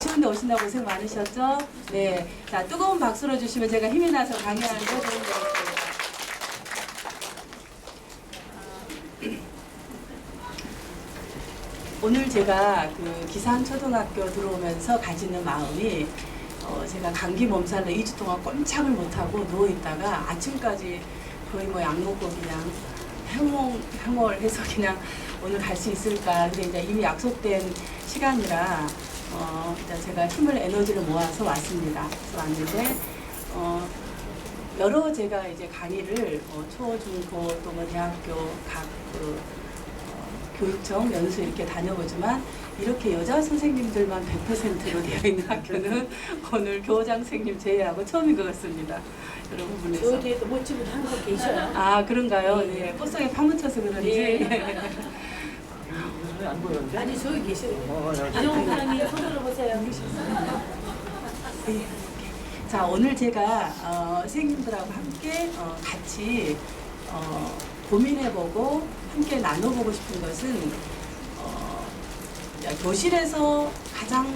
추운데 오신다고 고생 많으셨죠? 네. 자, 뜨거운 박수로 주시면 제가 힘이 나서 강의하는 데 도움 되겠습니다. 오늘 제가 그 기산초등학교 들어오면서 가지는 마음이 제가 감기 몸살로 2주 동안 꼼짝을 못하고 누워있다가 아침까지 거의 뭐 약 먹고 그냥 해멀해서 그냥 오늘 갈 수 있을까. 근데 이제 이미 약속된 시간이라 이제 제가 힘을 에너지를 모아서 왔습니다. 그래서 왔는데 여러 제가 이제 강의를 초, 중, 고 또 뭐 대학교 각 교육청, 연수 이렇게 다녀보지만 이렇게 여자 선생님들만 100%로 되어 있는 학교는 오늘 교장 선생님 제외하고 처음인 것 같습니다. 여러 부분에서. 저 뒤에도 멋진 분 한 분 계셔요. 아, 그런가요? 네. 꽃속에 파묻혀서 그런지. 네. 안 보였는데? 아니 저기 계셔요. 이정훈 사장님 손 들어보세요. 네. 자, 오늘 제가 선생님들하고 함께 같이 고민해보고 함께 나눠보고 싶은 것은 교실에서 가장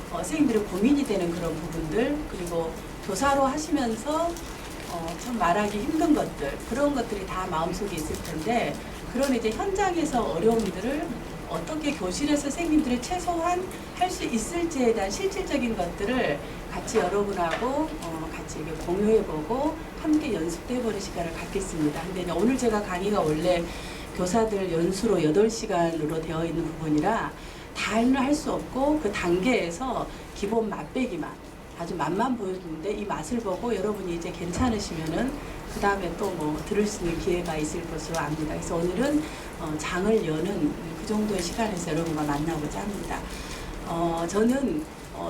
선생님들이 고민이 되는 그런 부분들, 그리고 교사로 하시면서 참 말하기 힘든 것들, 그런 것들이 다 마음속에 있을 텐데, 그런 이제 현장에서 어려움들을 어떻게 교실에서 선생님들이 최소한 할 수 있을지에 대한 실질적인 것들을 같이 여러분하고 같이 이렇게 공유해보고 함께 연습도 해보는 시간을 갖겠습니다. 근데 이제 오늘 제가 강의가 원래 교사들 연수로 8시간으로 되어 있는 부분이라 다는 할 수 없고 그 단계에서 기본 맛배기만 아주 맛만 보여주는데 이 맛을 보고 여러분이 이제 괜찮으시면은 그 다음에 또 뭐 들을 수 있는 기회가 있을 것으로 압니다. 그래서 오늘은 장을 여는 그 정도의 시간에서 여러분과 만나고자 합니다. 저는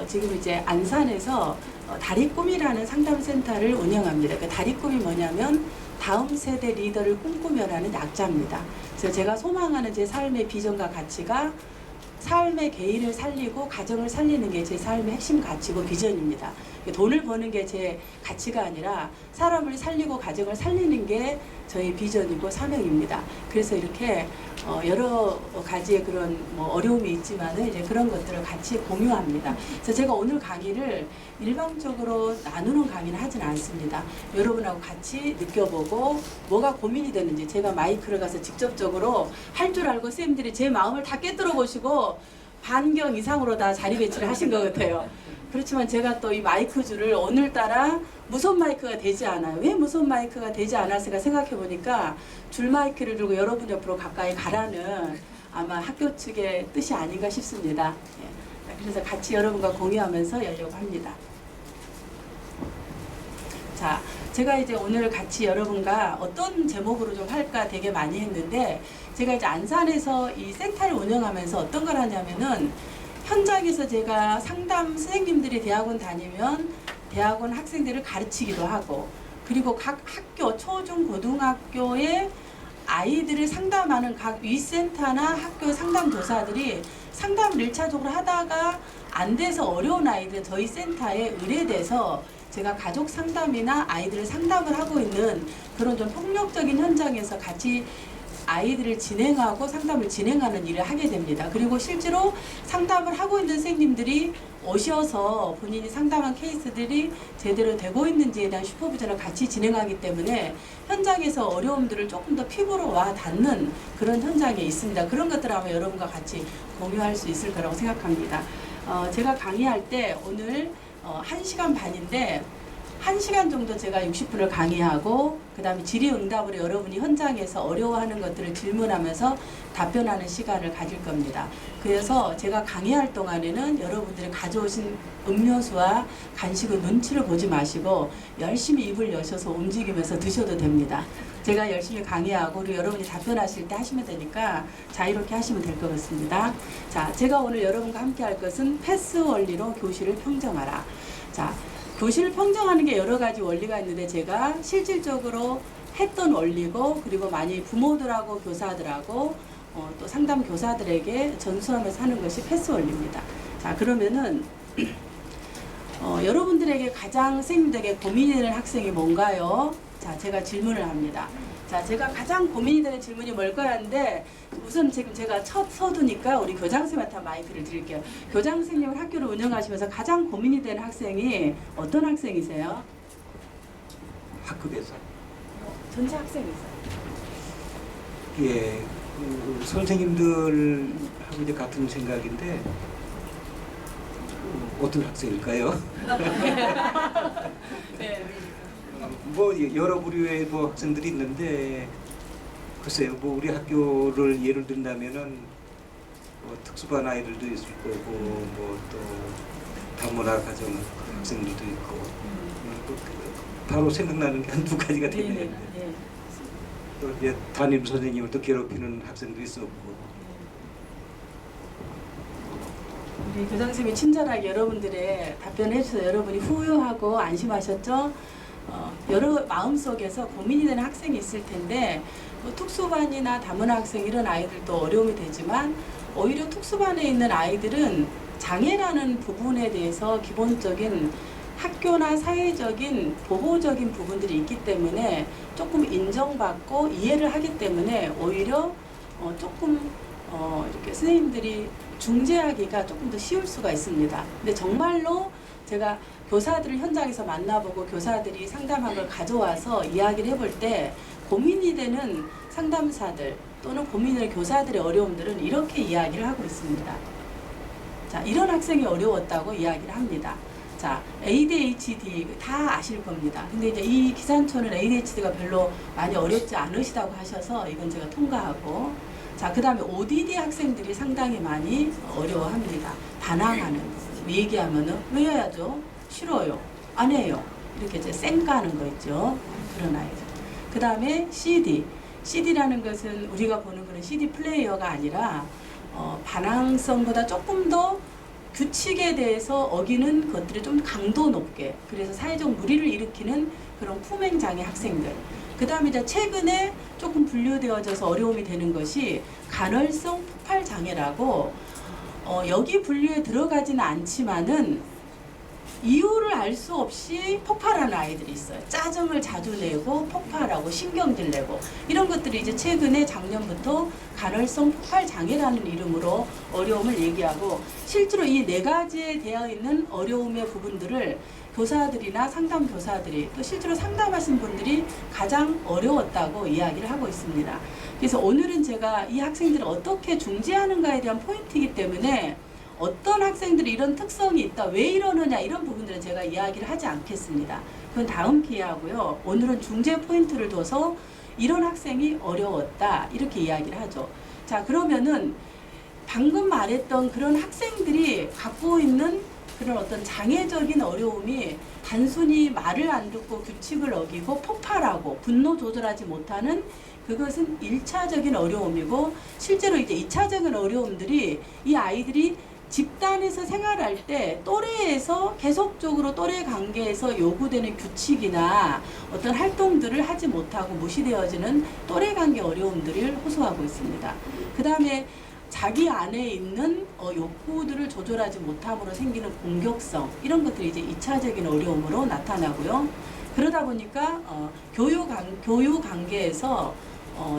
지금 이제 안산에서 다리꿈이라는 상담센터를 운영합니다. 그 다리꿈이 뭐냐면 다음 세대 리더를 꿈꾸며라는 약자입니다. 그래서 제가 소망하는 제 삶의 비전과 가치가 삶의 개인을 살리고 가정을 살리는 게 제 삶의 핵심 가치고 비전입니다. 돈을 버는 게 제 가치가 아니라 사람을 살리고 가정을 살리는 게 저희 비전이고 사명입니다. 그래서 이렇게 여러 가지의 그런 뭐 어려움이 있지만은 이제 그런 것들을 같이 공유합니다. 그래서 제가 오늘 강의를 일방적으로 나누는 강의는 하진 않습니다. 여러분하고 같이 느껴보고 뭐가 고민이 되는지 제가 마이크를 가서 직접적으로 할 줄 알고 선생님들이 제 마음을 다 꿰뚫어 보시고 반경 이상으로 다 자리 배치를 하신 것 같아요. 그렇지만 제가 또 이 마이크 줄을 오늘따라 무선 마이크가 되지 않아요. 왜 무선 마이크가 되지 않았을까 생각해 보니까 줄 마이크를 들고 여러분 옆으로 가까이 가라는 아마 학교 측의 뜻이 아닌가 싶습니다. 그래서 같이 여러분과 공유하면서 열려고 합니다. 자, 제가 이제 오늘 같이 여러분과 어떤 제목으로 좀 할까 되게 많이 했는데, 제가 이제 안산에서 이 센터를 운영하면서 어떤 걸 하냐면은 현장에서 제가 상담 선생님들이 대학원 다니면 대학원 학생들을 가르치기도 하고, 그리고 각 학교 초중 고등학교에 아이들을 상담하는 각 위센터나 학교 상담교사들이 상담을 1차적으로 하다가 안 돼서 어려운 아이들 저희 센터에 의뢰돼서 제가 가족 상담이나 아이들을 상담을 하고 있는 그런 좀 폭력적인 현장에서 같이 아이들을 진행하고 상담을 진행하는 일을 하게 됩니다. 그리고 실제로 상담을 하고 있는 선생님들이 오셔서 본인이 상담한 케이스들이 제대로 되고 있는지에 대한 슈퍼비전을 같이 진행하기 때문에 현장에서 어려움들을 조금 더 피부로 와 닿는 그런 현장에 있습니다. 그런 것들을 아마 여러분과 같이 공유할 수 있을 거라고 생각합니다. 제가 강의할 때 오늘 1시간 반인데 1시간 정도 제가 60분을 강의하고 그 다음에 질의응답으로 여러분이 현장에서 어려워하는 것들을 질문하면서 답변하는 시간을 가질 겁니다. 그래서 제가 강의할 동안에는 여러분들이 가져오신 음료수와 간식의 눈치를 보지 마시고 열심히 입을 여셔서 움직이면서 드셔도 됩니다. 제가 열심히 강의하고 그리고 여러분이 답변하실 때 하시면 되니까 자유롭게 하시면 될 것 같습니다. 자, 제가 오늘 여러분과 함께 할 것은 패스 원리로 교실을 평정하라. 자, 교실을 평정하는 게 여러 가지 원리가 있는데 제가 실질적으로 했던 원리고, 그리고 많이 부모들하고 교사들하고 또 상담 교사들에게 전수하면서 하는 것이 패스 원리입니다. 자, 그러면은 여러분들에게 가장 선생님들에게 고민이 되는 학생이 뭔가요? 자, 제가 질문을 합니다. 자, 제가 가장 고민이 되는 질문이 뭘까 하는데 우선 지금 제가 첫 서두니까 우리 교장 선생님한테 마이크를 드릴게요. 교장 선생님을 학교를 운영하시면서 가장 고민이 되는 학생이 어떤 학생이세요? 학급에서 전체 학생이세요. 예, 그 선생님들하고 이제 같은 생각인데 어떤 학생일까요? 네. 뭐 여러 부류의 뭐 학생들이 있는데 글쎄요, 뭐 우리 학교를 예를 든다면은 뭐 특수반 아이들도 있을 거고 뭐 또 다문화 가정 학생들도 있고 바로 생각나는 게 한두 가지가 되네요. 네. 또 이제 담임 선생님을 또 괴롭히는 학생도 있었고. 우리 교장 선생님이 친절하게 여러분들의 답변해 주셔서 여러분이 후회하고 안심하셨죠? 여러 마음속에서 고민이 되는 학생이 있을 텐데 뭐 특수반이나 다문화 학생 이런 아이들도 어려움이 되지만 오히려 특수반에 있는 아이들은 장애라는 부분에 대해서 기본적인 학교나 사회적인 보호적인 부분들이 있기 때문에 조금 인정받고 이해를 하기 때문에 오히려 조금 이렇게 선생님들이 중재하기가 조금 더 쉬울 수가 있습니다. 근데 정말로 제가 교사들을 현장에서 만나보고 교사들이 상담한 걸 가져와서 이야기를 해볼 때 고민이 되는 상담사들 또는 고민이 되는 교사들의 어려움들은 이렇게 이야기를 하고 있습니다. 자, 이런 학생이 어려웠다고 이야기를 합니다. 자, ADHD 다 아실 겁니다. 근데 이제 이 기산초는 ADHD가 별로 많이 어렵지 않으시다고 하셔서 이건 제가 통과하고, 자, 그 다음에 ODD 학생들이 상당히 많이 어려워합니다. 반항하는, 얘기하면은 왜 해야죠? 싫어요. 안 해요. 이렇게 이제 쌩까는 거 있죠. 그런 아이들. 그 다음에 CD. CD라는 것은 우리가 보는 그런 CD 플레이어가 아니라 반항성보다 조금 더 규칙에 대해서 어기는 것들이 좀 강도 높게, 그래서 사회적 무리를 일으키는 그런 품행장애 학생들. 그 다음에 이제 최근에 조금 분류되어져서 어려움이 되는 것이 간헐성 폭발장애라고 여기 분류에 들어가지는 않지만은 이유를 알 수 없이 폭발하는 아이들이 있어요. 짜증을 자주 내고 폭발하고 신경질 내고 이런 것들이 이제 최근에 작년부터 간헐성 폭발 장애라는 이름으로 어려움을 얘기하고, 실제로 이 네 가지에 되어 있는 어려움의 부분들을 교사들이나 상담 교사들이 또 실제로 상담하신 분들이 가장 어려웠다고 이야기를 하고 있습니다. 그래서 오늘은 제가 이 학생들을 어떻게 중재하는가에 대한 포인트이기 때문에 어떤 학생들이 이런 특성이 있다, 왜 이러느냐 이런 부분들은 제가 이야기를 하지 않겠습니다. 그건 다음 기회에 하고요. 오늘은 중재 포인트를 둬서 이런 학생이 어려웠다 이렇게 이야기를 하죠. 자, 그러면은 방금 말했던 그런 학생들이 갖고 있는 그런 어떤 장애적인 어려움이 단순히 말을 안 듣고 규칙을 어기고 폭발하고 분노 조절하지 못하는, 그것은 1차적인 어려움이고, 실제로 이제 2차적인 어려움들이 이 아이들이 집단에서 생활할 때 또래에서 계속적으로 또래 관계에서 요구되는 규칙이나 어떤 활동들을 하지 못하고 무시되어지는 또래 관계 어려움들을 호소하고 있습니다. 그 다음에 자기 안에 있는 욕구들을 조절하지 못함으로 생기는 공격성, 이런 것들이 이제 2차적인 어려움으로 나타나고요. 그러다 보니까 교육 관계에서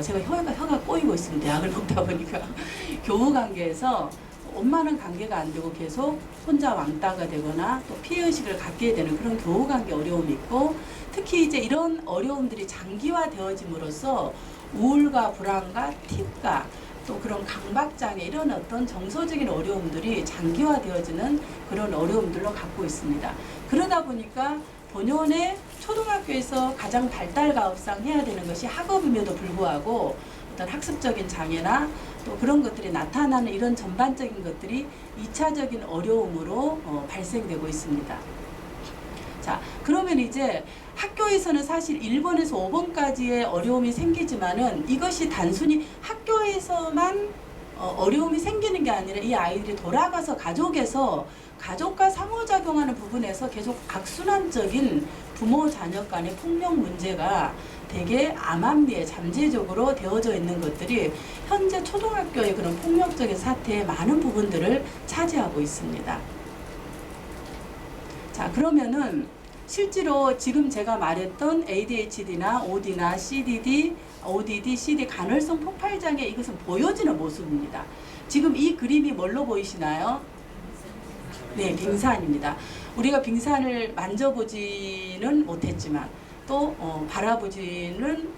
제가 혀가 꼬이고 있습니다. 약을 먹다 보니까 교우 관계에서 엄마는 관계가 안 되고 계속 혼자 왕따가 되거나 또 피해의식을 갖게 되는 그런 교우관계 어려움이 있고, 특히 이제 이런 어려움들이 장기화되어짐으로써 우울과 불안과 틱과 또 그런 강박장애 이런 어떤 정서적인 어려움들이 장기화되어지는 그런 어려움들로 갖고 있습니다. 그러다 보니까 본연의 초등학교에서 가장 발달가업상 해야 되는 것이 학업임에도 불구하고 어떤 학습적인 장애나 또 그런 것들이 나타나는 이런 전반적인 것들이 2차적인 어려움으로 발생되고 있습니다. 자, 그러면 이제 학교에서는 사실 1번에서 5번까지의 어려움이 생기지만은 이것이 단순히 학교에서만 어려움이 생기는 게 아니라 이 아이들이 돌아가서 가족에서 가족과 상호작용하는 부분에서 계속 악순환적인 부모 자녀 간의 폭력 문제가 되게 암암리에 잠재적으로 되어져 있는 것들이 현재 초등학교의 그런 폭력적인 사태의 많은 부분들을 차지하고 있습니다. 자, 그러면은 실제로 지금 제가 말했던 ADHD나 OD나 CDD, ODD, CD 간헐성 폭발장애 이것은 보여지는 모습입니다. 지금 이 그림이 뭘로 보이시나요? 네, 빙산입니다. 우리가 빙산을 만져보지는 못했지만 또 바라보지만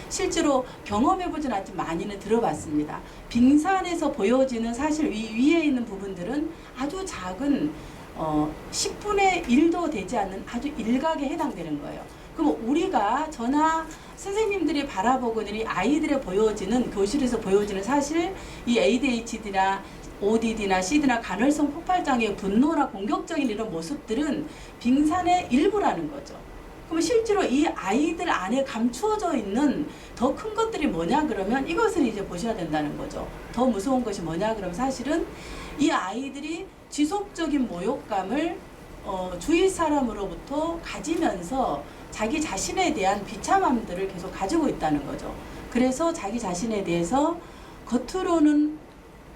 실제로 경험해보진 않지만 많이는 들어봤습니다. 빙산에서 보여지는 사실 위에 있는 부분들은 아주 작은 10분의 1도 되지 않는 아주 일각에 해당되는 거예요. 그럼 우리가 저나 선생님들이 바라보고는 이 아이들의 보여지는 교실에서 보여지는 사실 이 ADHD나 ODD나 CD나 간헐성 폭발장애 분노나 공격적인 이런 모습들은 빙산의 일부라는 거죠. 그럼 실제로 이 아이들 안에 감추어져 있는 더 큰 것들이 뭐냐 그러면 이것을 이제 보셔야 된다는 거죠. 더 무서운 것이 뭐냐 그러면 사실은 이 아이들이 지속적인 모욕감을 주위 사람으로부터 가지면서 자기 자신에 대한 비참함들을 계속 가지고 있다는 거죠. 그래서 자기 자신에 대해서 겉으로는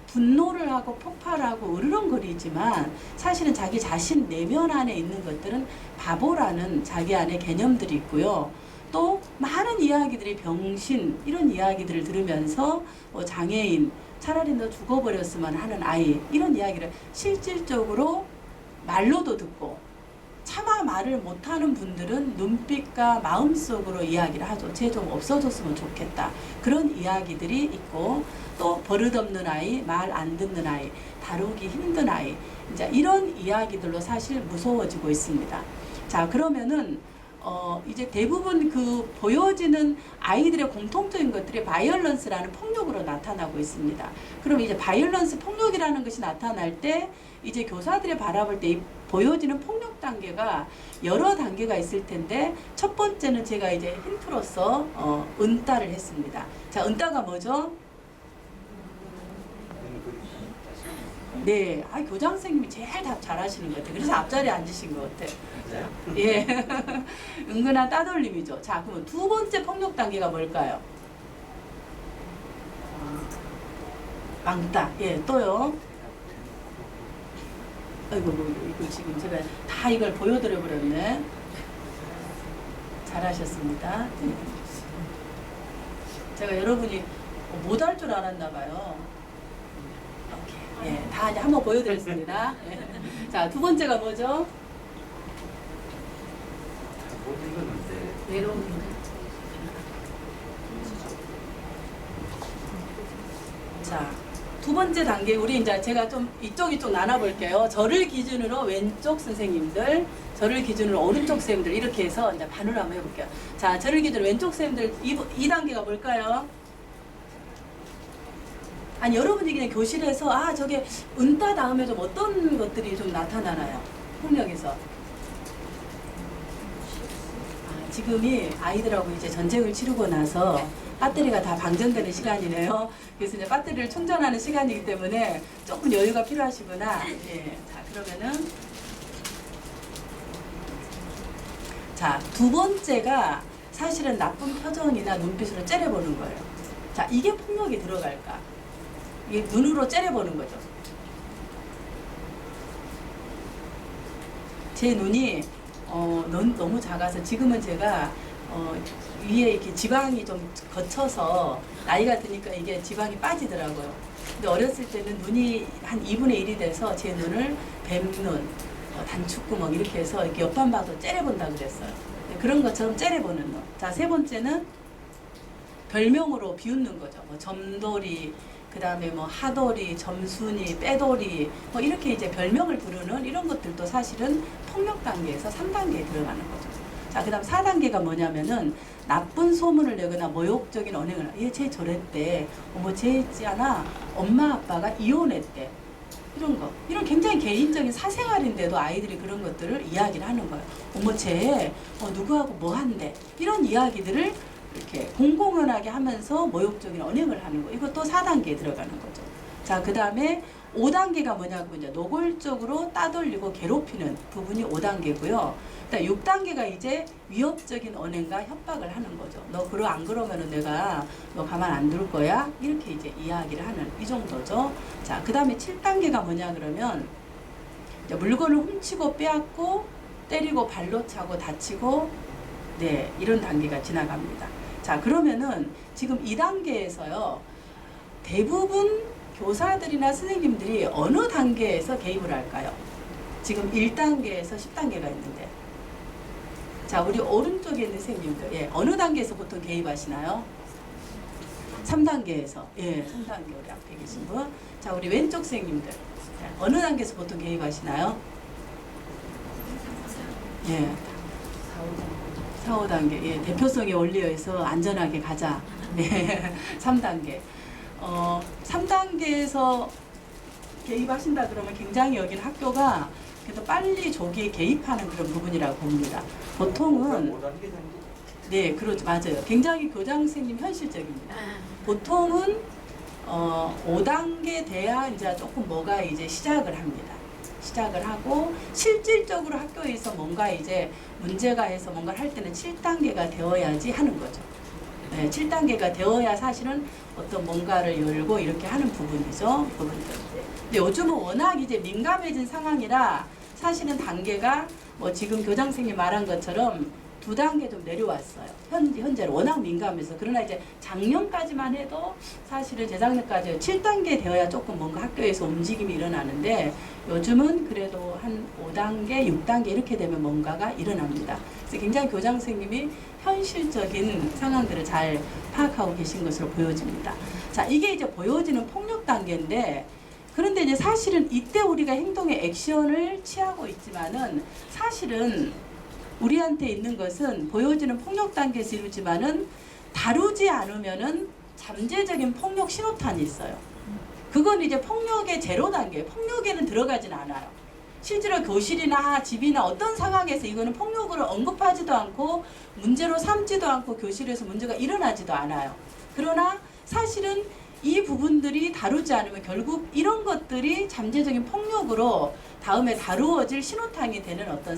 분노를 하고 폭발하고 으르렁거리지만 사실은 자기 자신 내면 안에 있는 것들은 바보라는 자기 안에 개념들이 있고요. 또 많은 이야기들이 병신 이런 이야기들을 들으면서 장애인 차라리 너 죽어버렸으면 하는 아이 이런 이야기를 실질적으로 말로도 듣고 차마 말을 못하는 분들은 눈빛과 마음속으로 이야기를 하죠. 쟤 좀 없어졌으면 좋겠다. 그런 이야기들이 있고 또 버릇없는 아이, 말 안 듣는 아이, 다루기 힘든 아이 이제 이런 이야기들로 사실 무서워지고 있습니다. 자 그러면은 이제 대부분 그 보여지는 아이들의 공통적인 것들이 바이올런스라는 폭력으로 나타나고 있습니다. 그럼 이제 바이올런스 폭력이라는 것이 나타날 때 이제 교사들이 바라볼 때 이 보여지는 폭력 단계가 여러 단계가 있을 텐데 첫 번째는 제가 이제 힌트로서 은따를 했습니다. 자, 은따가 뭐죠? 네, 교장 선생님이 제일 답 잘하시는 것 같아요. 그래서 앞자리에 앉으신 것 같아요. 예, 은근한 따돌림이죠. 자, 그러면 두 번째 폭력 단계가 뭘까요? 왕따. 예, 또요. 아이고, 이거 지금 제가 다 이걸 보여드려 버렸네. 잘하셨습니다. 네. 제가 여러분이 못할 줄 알았나 봐요. 예, 다 이제 한번 보여드렸습니다. 예. 자, 두 번째가 뭐죠? 외로움. 자, 두 번째 단계 우리 이제 제가 좀 이쪽 나눠볼게요. 저를 기준으로 왼쪽 선생님들, 저를 기준으로 오른쪽 선생님들 이렇게 해서 이제 반으로 한번 해볼게요. 자, 저를 기준으로 왼쪽 선생님들 이 단계가 뭘까요? 아니 여러분이 그냥 교실에서 저게 은따 다음에 좀 어떤 것들이 좀 나타나나요? 폭력에서. 지금이 아이들하고 이제 전쟁을 치르고 나서 배터리가 다 방전되는 시간이네요. 그래서 이제 배터리를 충전하는 시간이기 때문에 조금 여유가 필요하시구나. 예. 자, 그러면은 자, 두 번째가 사실은 나쁜 표정이나 눈빛으로 째려보는 거예요. 자, 이게 폭력이 들어갈까? 이게 눈으로 째려보는 거죠. 제 눈이 너무 작아서 지금은 제가 위에 이렇게 지방이 좀 거쳐서 나이가 드니까 이게 지방이 빠지더라고요. 근데 어렸을 때는 눈이 한 2분의 1이 돼서 제 눈을 뱀눈, 단축구멍 이렇게 해서 이렇게 옆만 봐도 째려본다고 그랬어요. 그런 것처럼 째려보는 눈. 자, 세 번째는 별명으로 비웃는 거죠. 뭐 점돌이, 그 다음에 뭐 하돌이, 점순이, 빼돌이 뭐 이렇게 이제 별명을 부르는 이런 것들도 사실은 폭력 단계에서 3단계에 들어가는 거죠. 자, 그 다음 4단계가 뭐냐면은 나쁜 소문을 내거나 모욕적인 언행을 얘 저랬대. 쟤 있잖아. 엄마 아빠가 이혼했대. 이런 거. 이런 굉장히 개인적인 사생활인데도 아이들이 그런 것들을 이야기를 하는 거예요. 쟤 누구하고 뭐 한대. 이런 이야기들을 이렇게 공공연하게 하면서 모욕적인 언행을 하는 거. 이것도 4단계에 들어가는 거죠. 자, 그 다음에 5단계가 뭐냐고 이제 노골적으로 따돌리고 괴롭히는 부분이 5단계고요. 6단계가 이제 위협적인 언행과 협박을 하는 거죠. 너 안 그러면은 내가 너 가만 안 둘 거야? 이렇게 이제 이야기를 하는 이 정도죠. 자, 그 다음에 7단계가 뭐냐 그러면 이제 물건을 훔치고 빼앗고 때리고 발로 차고 다치고 네, 이런 단계가 지나갑니다. 자, 그러면은 지금 2단계에서요. 대부분 교사들이나 선생님들이 어느 단계에서 개입을 할까요? 지금 1단계에서 10단계가 있는데. 자, 우리 오른쪽에 있는 선생님들, 예, 어느 단계에서 보통 개입하시나요? 3단계에서, 예, 3단계 우리 앞에 계신 분. 자, 우리 왼쪽 선생님들, 어느 단계에서 보통 개입하시나요? 예, 4, 5단계, 예, 대표성의 원리에서 안전하게 가자. 네, 3단계. 3단계에서 개입하신다 그러면 굉장히 여긴 학교가 그래도 빨리 조기에 개입하는 그런 부분이라고 봅니다. 보통은 5단계 정도? 네, 그렇죠. 맞아요. 굉장히 교장 선생님 현실적입니다. 보통은 5단계 돼야 이제 조금 뭐가 이제 시작을 합니다. 시작을 하고 실질적으로 학교에서 뭔가 이제 문제가 해서 뭔가를 할 때는 7단계가 되어야지 하는 거죠. 네, 7단계가 되어야 사실은 어떤 뭔가를 열고 이렇게 하는 부분이죠. 부분들. 근데 요즘은 워낙 이제 민감해진 상황이라 사실은 단계가 뭐 지금 교장 선생님이 말한 것처럼 2단계 좀 내려왔어요. 현재로 워낙 민감해서. 그러나 이제 작년까지만 해도 사실은 재작년까지 7단계 되어야 조금 뭔가 학교에서 움직임이 일어나는데 요즘은 그래도 한 5단계, 6단계 이렇게 되면 뭔가가 일어납니다. 그래서 굉장히 교장 선생님이 현실적인 상황들을 잘 파악하고 계신 것으로 보여집니다. 자, 이게 이제 보여지는 폭력 단계인데 그런데 이제 사실은 이때 우리가 행동의 액션을 취하고 있지만은 사실은 우리한테 있는 것은 보여지는 폭력 단계에서 이루지만은 다루지 않으면은 잠재적인 폭력 신호탄이 있어요. 그건 이제 폭력의 제로 단계, 폭력에는 들어가진 않아요. 실제로 교실이나 집이나 어떤 상황에서 이거는 폭력으로 언급하지도 않고 문제로 삼지도 않고 교실에서 문제가 일어나지도 않아요. 그러나 사실은 이 부분들이 다루지 않으면 결국 이런 것들이 잠재적인 폭력으로 다음에 다루어질 신호탄이 되는 어떤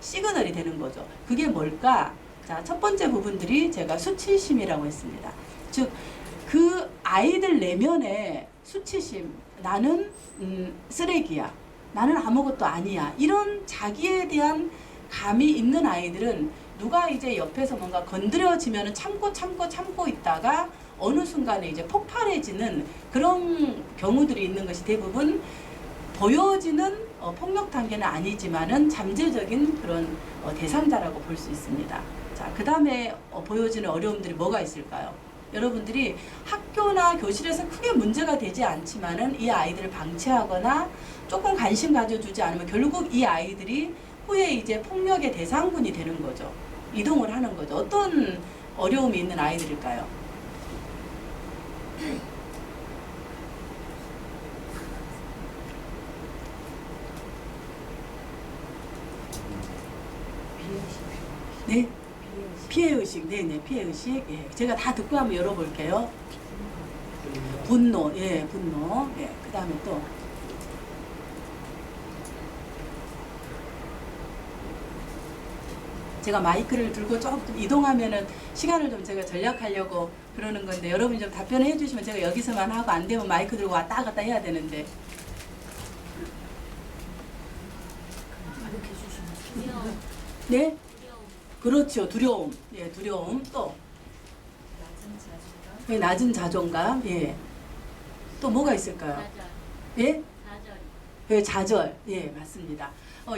시그널이 되는 거죠. 그게 뭘까? 자, 첫 번째 부분들이 제가 수치심이라고 했습니다. 즉, 그 아이들 내면에 수치심, 나는 쓰레기야. 나는 아무것도 아니야. 이런 자기에 대한 감이 있는 아이들은 누가 이제 옆에서 뭔가 건드려지면 참고 있다가 어느 순간에 이제 폭발해지는 그런 경우들이 있는 것이 대부분 보여지는 폭력 단계는 아니지만은 잠재적인 그런 대상자라고 볼 수 있습니다. 자, 그 다음에 보여지는 어려움들이 뭐가 있을까요? 여러분들이 학교나 교실에서 크게 문제가 되지 않지만은 이 아이들을 방치하거나 조금 관심 가져주지 않으면 결국 이 아이들이 후에 이제 폭력의 대상군이 되는 거죠. 이동을 하는 거죠. 어떤 어려움이 있는 아이들일까요? 네? 피해의식, 네네, 피해의식. 예. 제가 다 듣고 한번 열어볼게요. 분노, 예, 분노. 예, 그 다음에 또. 제가 마이크를 들고 조금 이동하면은 시간을 좀 제가 전략하려고 그러는 건데 여러분이 좀 답변해 주시면 제가 여기서만 하고 안 되면 마이크 들고 왔다 갔다 해야 되는데. 네? 그렇죠. 두려움. 예, 두려움. 또. 예, 낮은 자존감. 예. 또 뭐가 있을까요? 예? 예, 좌절. 예, 맞습니다.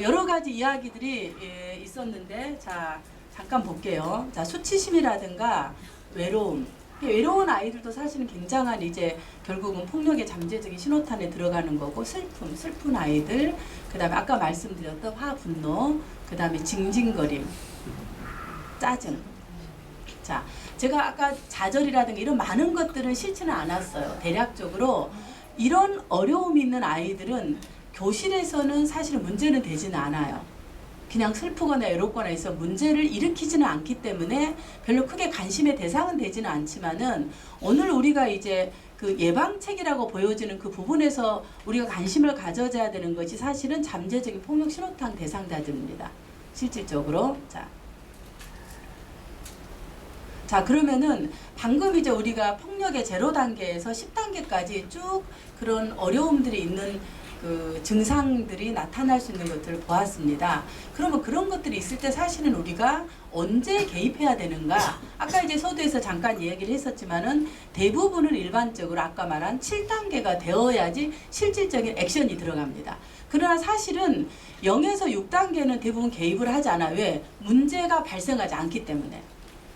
여러 가지 이야기들이 예, 있었는데, 자, 잠깐 볼게요. 자, 수치심이라든가 외로움. 외로운 아이들도 사실은 굉장한 이제 결국은 폭력의 잠재적인 신호탄에 들어가는 거고, 슬픈 아이들, 그 다음에 아까 말씀드렸던 화, 분노, 그 다음에 징징거림, 짜증. 자, 제가 아까 좌절이라든가 이런 많은 것들은 싫지는 않았어요. 대략적으로 이런 어려움이 있는 아이들은 교실에서는 사실은 문제는 되지는 않아요. 그냥 슬프거나 외롭거나 해서 문제를 일으키지는 않기 때문에 별로 크게 관심의 대상은 되지는 않지만은 오늘 우리가 이제 그 예방책이라고 보여지는 그 부분에서 우리가 관심을 가져줘야 되는 것이 사실은 잠재적인 폭력 신호탄 대상자들입니다. 실질적으로. 자, 그러면은 방금 이제 우리가 폭력의 제로 단계에서 10단계까지 쭉 그런 어려움들이 있는 그 증상들이 나타날 수 있는 것들을 보았습니다. 그러면 그런 것들이 있을 때 사실은 우리가 언제 개입해야 되는가? 아까 이제 서두에서 잠깐 이야기를 했었지만은 대부분은 일반적으로 아까 말한 7단계가 되어야지 실질적인 액션이 들어갑니다. 그러나 사실은 0에서 6단계는 대부분 개입을 하지 않아. 왜? 문제가 발생하지 않기 때문에.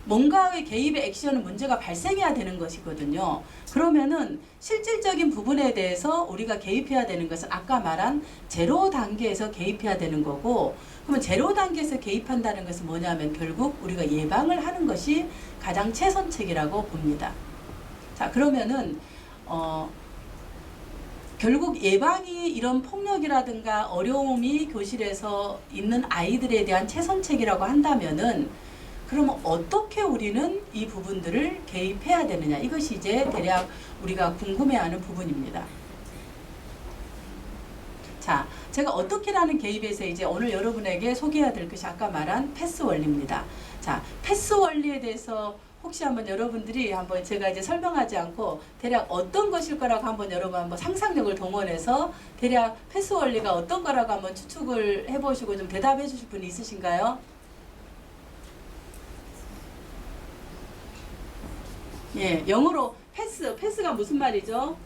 뭔가의 개입의 액션은 문제가 발생해야 되는 것이거든요. 그러면은 실질적인 부분에 대해서 우리가 개입해야 되는 것은 아까 말한 제로 단계에서 개입해야 되는 거고, 그러면 제로 단계에서 개입한다는 것은 뭐냐면 결국 우리가 예방을 하는 것이 가장 최선책이라고 봅니다. 자, 그러면은 결국 예방이 이런 폭력이라든가 어려움이 교실에서 있는 아이들에 대한 최선책이라고 한다면은 그러면 어떻게 우리는 이 부분들을 개입해야 되느냐, 이것이 이제 대략 우리가 궁금해하는 부분입니다. 자, 제가 어떻게라는 개입에서 이제 오늘 여러분에게 소개해야 될 것이 아까 말한 패스 원리입니다. 자, 패스 원리에 대해서 혹시 한번 여러분들이 한번 제가 이제 설명하지 않고 대략 어떤 것일 거라고 한번 여러분 한번 상상력을 동원해서 대략 패스 원리가 어떤 거라고 한번 추측을 해보시고 좀 대답해 주실 분이 있으신가요? 예, 영어로 패스가 무슨 말이죠?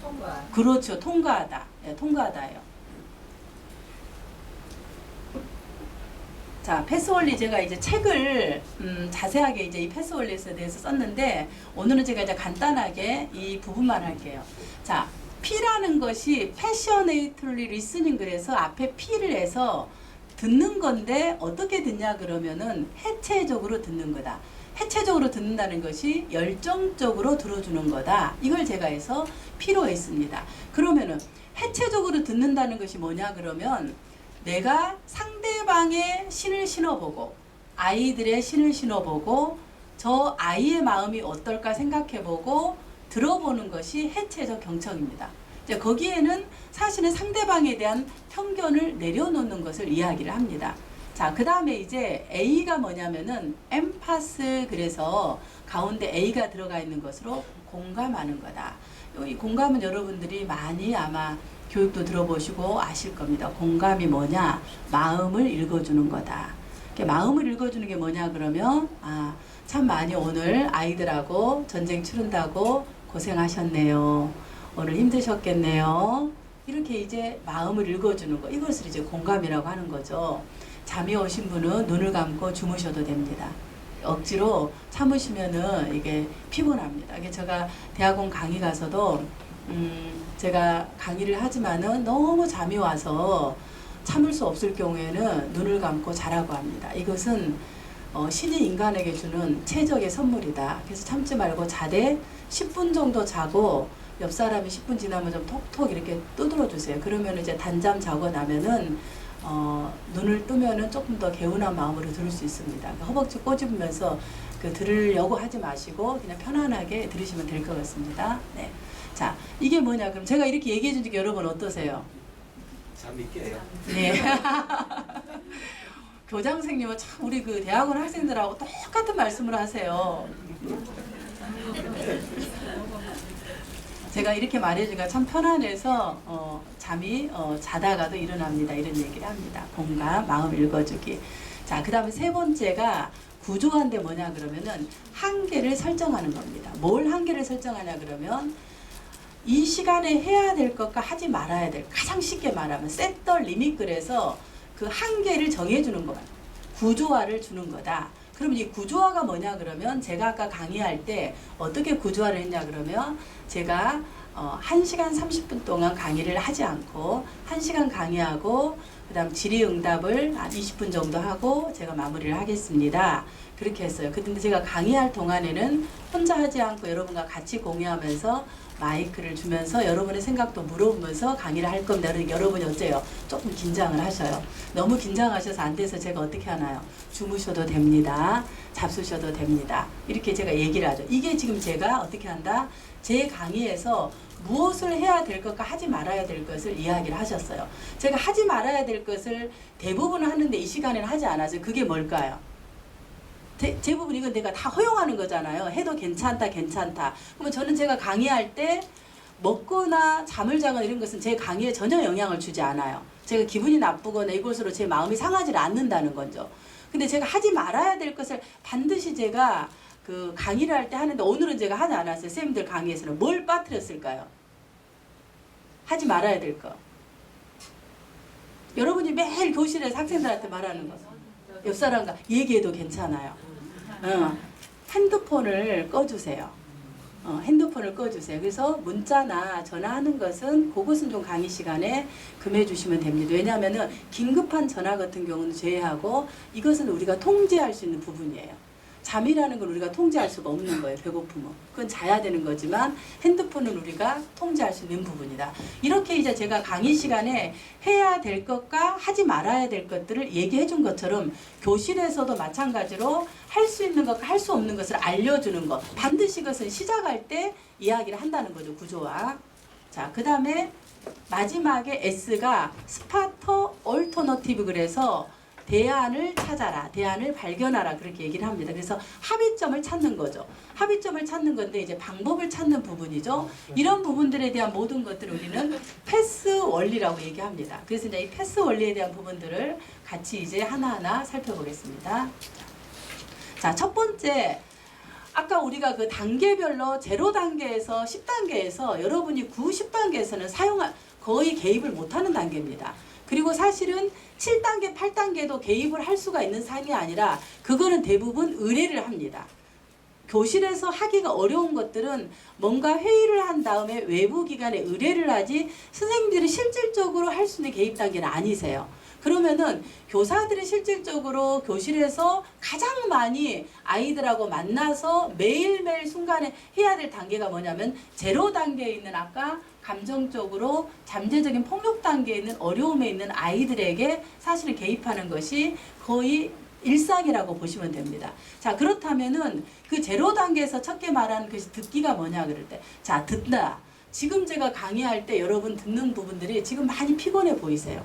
통과. 그렇죠, 통과하다. 예, 통과하다예요. 자, 패스 원리 제가 이제 책을 자세하게 이제 이 패스 원리에 대해서 썼는데 오늘은 제가 이제 간단하게 이 부분만 할게요. 자, P라는 것이 passionately listening, 그래서 앞에 P를 해서 듣는 건데 어떻게 듣냐 그러면은 해체적으로 듣는 거다. 해체적으로 듣는다는 것이 열정적으로 들어주는 거다. 이걸 제가 해서 P로 했습니다. 그러면은 해체적으로 듣는다는 것이 뭐냐 그러면 내가 상대방의 신을 신어보고 아이들의 신을 신어보고 저 아이의 마음이 어떨까 생각해보고 들어보는 것이 해체적 경청입니다. 이제 거기에는 사실은 상대방에 대한 편견을 내려놓는 것을 이야기를 합니다. 자, 그 다음에 이제 A가 뭐냐면은 엠파스, 그래서 가운데 A가 들어가 있는 것으로 공감하는 거다. 이 공감은 여러분들이 많이 아마 교육도 들어보시고 아실 겁니다. 공감이 뭐냐? 마음을 읽어주는 거다. 마음을 읽어주는 게 뭐냐 그러면 참 많이 오늘 아이들하고 전쟁 치른다고 고생하셨네요. 오늘 힘드셨겠네요. 이렇게 이제 마음을 읽어주는 거, 이것을 이제 공감이라고 하는 거죠. 잠이 오신 분은 눈을 감고 주무셔도 됩니다. 억지로 참으시면은 이게 피곤합니다. 이게 제가 대학원 강의 가서도 제가 강의를 하지만은 너무 잠이 와서 참을 수 없을 경우에는 눈을 감고 자라고 합니다. 이것은 신이 인간에게 주는 최적의 선물이다. 그래서 참지 말고 자되 10분 정도 자고 옆 사람이 10분 지나면 좀 톡톡 이렇게 두드려 주세요. 그러면 이제 단잠 자고 나면은 눈을 뜨면은 조금 더 개운한 마음으로 들을 수 있습니다. 그러니까 허벅지 꼬집으면서 들으려고 하지 마시고 그냥 편안하게 들으시면 될 것 같습니다. 네. 자, 이게 뭐냐? 그럼 제가 이렇게 얘기해 주니까 여러분 어떠세요? 잠이 깨요. 네. 교장 선생님은 참 우리 그 대학원 학생들하고 똑같은 말씀을 하세요. 제가 이렇게 말해주니까 참 편안해서 잠이 자다가도 일어납니다. 이런 얘기를 합니다. 공감, 마음 읽어주기. 자, 그 다음에 세 번째가 구조화인데 뭐냐 그러면은 한계를 설정하는 겁니다. 뭘 한계를 설정하냐 그러면 이 시간에 해야 될 것과 하지 말아야 될, 가장 쉽게 말하면 set the limit, 그래서 그 한계를 정해주는 거야. 구조화를 주는 거다. 그럼 이 구조화가 뭐냐 그러면 제가 아까 강의할 때 어떻게 구조화를 했냐 그러면 제가 1시간 30분 동안 강의를 하지 않고 1시간 강의하고 그 다음 질의응답을 한 20분 정도 하고 제가 마무리를 하겠습니다. 그렇게 했어요. 근데 제가 강의할 동안에는 혼자 하지 않고 여러분과 같이 공유하면서 마이크를 주면서 여러분의 생각도 물어보면서 강의를 할 겁니다. 그러니까 여러분이 어째요? 조금 긴장을 하셔요. 너무 긴장하셔서 안 돼서 제가 어떻게 하나요? 주무셔도 됩니다. 잡수셔도 됩니다. 이렇게 제가 얘기를 하죠. 이게 지금 제가 어떻게 한다? 제 강의에서 무엇을 해야 될 것과 하지 말아야 될 것을 이야기를 하셨어요. 제가 하지 말아야 될 것을 대부분 하는데 이 시간에는 하지 않아서 그게 뭘까요? 대부분 이건 내가 다 허용하는 거잖아요. 해도 괜찮다. 그러면 저는 제가 강의할 때 먹거나 잠을 자거나 이런 것은 제 강의에 전혀 영향을 주지 않아요. 제가 기분이 나쁘거나 이것으로 제 마음이 상하지 않는다는 거죠. 근데 제가 하지 말아야 될 것을 반드시 제가 그 강의를 할 때 하는데 오늘은 제가 하지 않았어요. 선생님들 강의에서는 뭘 빠뜨렸을까요? 하지 말아야 될 거. 여러분이 매일 교실에서 학생들한테 말하는 거. 옆 사람과 얘기해도 괜찮아요. 핸드폰을 꺼주세요. 핸드폰을 꺼주세요. 그래서 문자나 전화하는 것은 그것은 좀 강의 시간에 금해 주시면 됩니다. 왜냐하면 긴급한 전화 같은 경우는 제외하고 이것은 우리가 통제할 수 있는 부분이에요. 잠이라는 걸 우리가 통제할 수가 없는 거예요. 배고픔은. 그건 자야 되는 거지만 핸드폰은 우리가 통제할 수 있는 부분이다. 이렇게 이제 제가 강의 시간에 해야 될 것과 하지 말아야 될 것들을 얘기해 준 것처럼 교실에서도 마찬가지로 할 수 있는 것과 할 수 없는 것을 알려주는 것. 반드시 이것은 시작할 때 이야기를 한다는 거죠. 구조와. 자, 그 다음에 마지막에 S가 스파터 얼터너티브 그래서 대안을 찾아라, 대안을 발견하라 그렇게 얘기를 합니다. 그래서 합의점을 찾는 거죠. 합의점을 찾는 건데 이제 방법을 찾는 부분이죠. 이런 부분들에 대한 모든 것들을 우리는 패스 원리라고 얘기합니다. 그래서 이제 이 패스 원리에 대한 부분들을 같이 이제 하나하나 살펴보겠습니다. 자, 첫 번째. 아까 우리가 그 단계별로 0단계에서 10단계에서 여러분이 9, 10단계에서는 거의 개입을 못하는 단계입니다. 그리고 사실은 7단계, 8단계도 개입을 할 수가 있는 상이 아니라 그거는 대부분 의뢰를 합니다. 교실에서 하기가 어려운 것들은 뭔가 회의를 한 다음에 외부 기관에 의뢰를 하지 선생님들이 실질적으로 할 수 있는 개입 단계는 아니세요. 그러면은 교사들이 실질적으로 교실에서 가장 많이 아이들하고 만나서 매일매일 순간에 해야 될 단계가 뭐냐면 0단계에 있는 아까 감정적으로 잠재적인 폭력 단계에 있는 어려움에 있는 아이들에게 사실은 개입하는 것이 거의 일상이라고 보시면 됩니다. 자, 그렇다면은 그 0단계에서 첫째 말하는 것이 듣기가 뭐냐 그럴 때, 자, 듣다. 지금 제가 강의할 때 여러분 듣는 부분들이 지금 많이 피곤해 보이세요.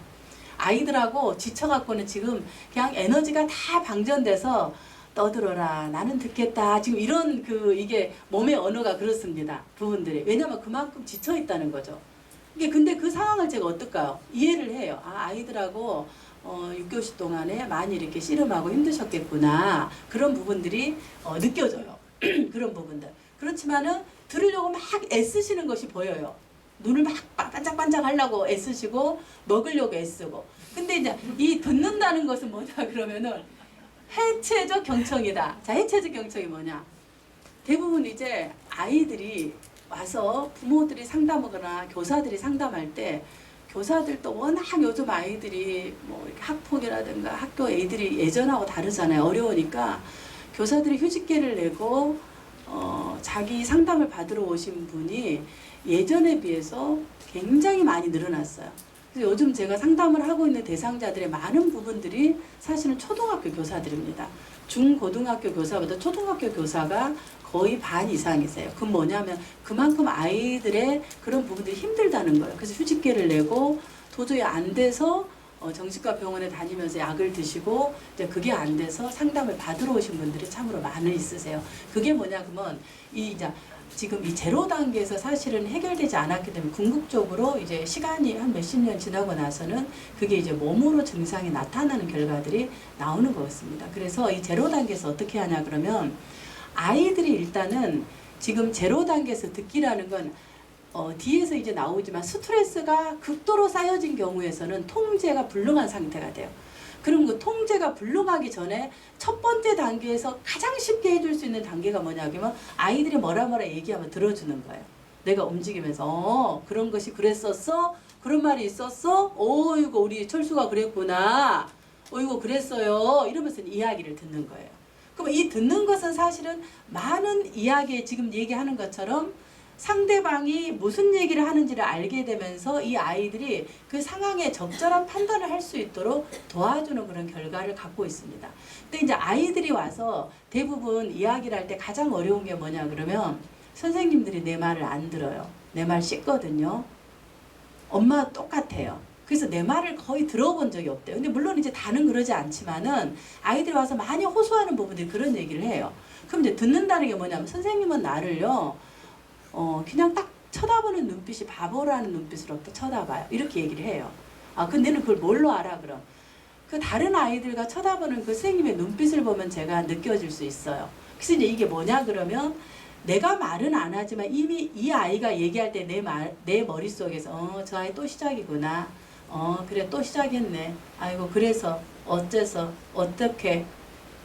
아이들하고 지쳐갖고는 지금 그냥 에너지가 다 방전돼서 떠들어라, 나는 듣겠다. 지금 이런 이게 몸의 언어가 그렇습니다. 부분들이. 왜냐면 그만큼 지쳐 있다는 거죠. 이게 근데 그 상황을 제가 어떨까요? 이해를 해요. 아, 아이들하고 6교시 동안에 많이 이렇게 씨름하고 힘드셨겠구나. 그런 부분들이 느껴져요. 그런 부분들. 그렇지만은 들으려고 막 애쓰시는 것이 보여요. 눈을 막 반짝반짝 하려고 애쓰시고 먹으려고 애쓰고. 근데 이제 이 듣는다는 것은 뭐냐 그러면은 해체적 경청이다. 자, 해체적 경청이 뭐냐? 대부분 이제 아이들이 와서 부모들이 상담하거나 교사들이 상담할 때 교사들도 워낙 요즘 아이들이 뭐 이렇게 학폭이라든가 학교 애들이 예전하고 다르잖아요. 어려우니까 교사들이 휴직계를 내고 자기 상담을 받으러 오신 분이 예전에 비해서 굉장히 많이 늘어났어요. 그래서 요즘 제가 상담을 하고 있는 대상자들의 많은 부분들이 사실은 초등학교 교사들입니다. 중고등학교 교사보다 초등학교 교사가 거의 반 이상이세요. 그건 뭐냐면 그만큼 아이들의 그런 부분들이 힘들다는 거예요. 그래서 휴직계를 내고 도저히 안 돼서 정신과 병원에 다니면서 약을 드시고 이제 그게 안 돼서 상담을 받으러 오신 분들이 참으로 많이 있으세요. 그게 뭐냐 그러면 이제 지금 이 0단계에서 사실은 해결되지 않았기 때문에 궁극적으로 이제 시간이 한 몇십 년 지나고 나서는 그게 이제 몸으로 증상이 나타나는 결과들이 나오는 것 같습니다. 그래서 이 0단계에서 어떻게 하냐 그러면 아이들이 일단은 지금 0단계에서 듣기라는 건 뒤에서 이제 나오지만 스트레스가 극도로 쌓여진 경우에서는 통제가 불능한 상태가 돼요. 그럼 그 통제가 불능하기 전에 첫 번째 단계에서 가장 쉽게 해줄 수 있는 단계가 뭐냐 그러면 아이들이 뭐라 얘기하면 들어주는 거예요. 내가 움직이면서 그런 것이 그랬었어? 그런 말이 있었어? 이거 우리 철수가 그랬구나. 이거 그랬어요. 이러면서 이야기를 듣는 거예요. 그럼 이 듣는 것은 사실은 많은 이야기에 지금 얘기하는 것처럼 상대방이 무슨 얘기를 하는지를 알게 되면서 이 아이들이 그 상황에 적절한 판단을 할 수 있도록 도와주는 그런 결과를 갖고 있습니다. 근데 이제 아이들이 와서 대부분 이야기를 할 때 가장 어려운 게 뭐냐 그러면 선생님들이 내 말을 안 들어요. 내 말 씻거든요. 엄마와 똑같아요. 그래서 내 말을 거의 들어본 적이 없대요. 근데 물론 이제 다는 그러지 않지만은 아이들이 와서 많이 호소하는 부분들이 그런 얘기를 해요. 그럼 이제 듣는다는 게 뭐냐면 선생님은 나를요, 그냥 딱 쳐다보는 눈빛이 바보라는 눈빛으로부터 쳐다봐요. 이렇게 얘기를 해요. 아, 근데 너는 그걸 뭘로 알아 그럼? 그 다른 아이들과 쳐다보는 그 선생님의 눈빛을 보면 제가 느껴질 수 있어요. 그래서 이제 이게 뭐냐 그러면 내가 말은 안 하지만 이미 이 아이가 얘기할 때 내 머릿속에서 저 아이 또 시작이구나. 그래 또 시작했네. 아이고 그래서 어째서 어떻게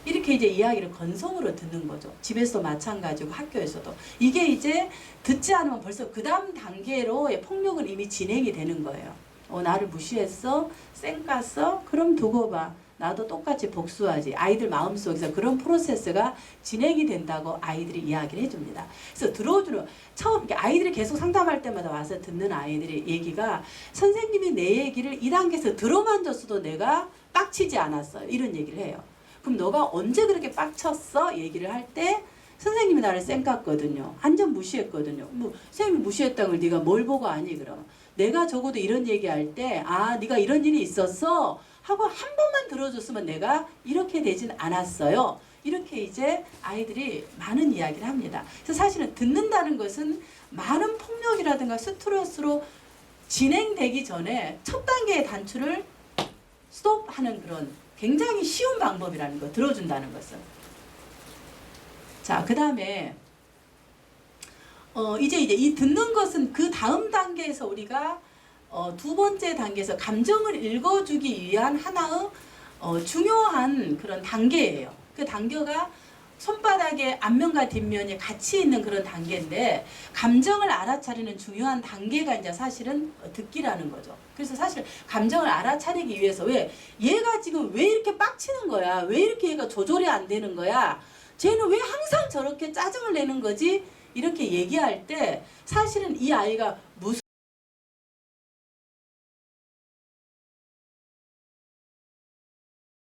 이렇게 이제 이야기를 건성으로 듣는 거죠. 집에서도 마찬가지고 학교에서도. 이게 이제 듣지 않으면 벌써 그 다음 단계로의 폭력은 이미 진행이 되는 거예요. 나를 무시했어? 쌩깠어? 그럼 두고 봐. 나도 똑같이 복수하지. 아이들 마음속에서 그런 프로세스가 진행이 된다고 아이들이 이야기를 해줍니다. 그래서 들어주는 처음 아이들이 계속 상담할 때마다 와서 듣는 아이들의 얘기가 선생님이 내 얘기를 2단계에서 들어만 줬어도 내가 빡치지 않았어요. 이런 얘기를 해요. 그럼 너가 언제 그렇게 빡쳤어? 얘기를 할 때 선생님이 나를 쌩깠거든요. 완전 무시했거든요. 뭐 선생님이 무시했다는 걸 네가 뭘 보고 아니 그럼. 내가 적어도 이런 얘기할 때 아 네가 이런 일이 있었어? 하고 한 번만 들어줬으면 내가 이렇게 되진 않았어요. 이렇게 이제 아이들이 많은 이야기를 합니다. 그래서 사실은 듣는다는 것은 많은 폭력이라든가 스트레스로 진행되기 전에 첫 단계의 단추를 스톱하는 그런 굉장히 쉬운 방법이라는 거, 들어준다는 것은. 자, 그 다음에 이제 이 듣는 것은 그 다음 단계에서 우리가 두 번째 단계에서 감정을 읽어주기 위한 하나의 중요한 그런 단계예요. 그 단계가 손바닥의 앞면과 뒷면이 같이 있는 그런 단계인데 감정을 알아차리는 중요한 단계가 이제 사실은 듣기라는 거죠. 그래서 사실 감정을 알아차리기 위해서 왜 얘가 지금 왜 이렇게 빡치는 거야? 왜 이렇게 얘가 조절이 안 되는 거야? 쟤는 왜 항상 저렇게 짜증을 내는 거지? 이렇게 얘기할 때 사실은 이 아이가 무슨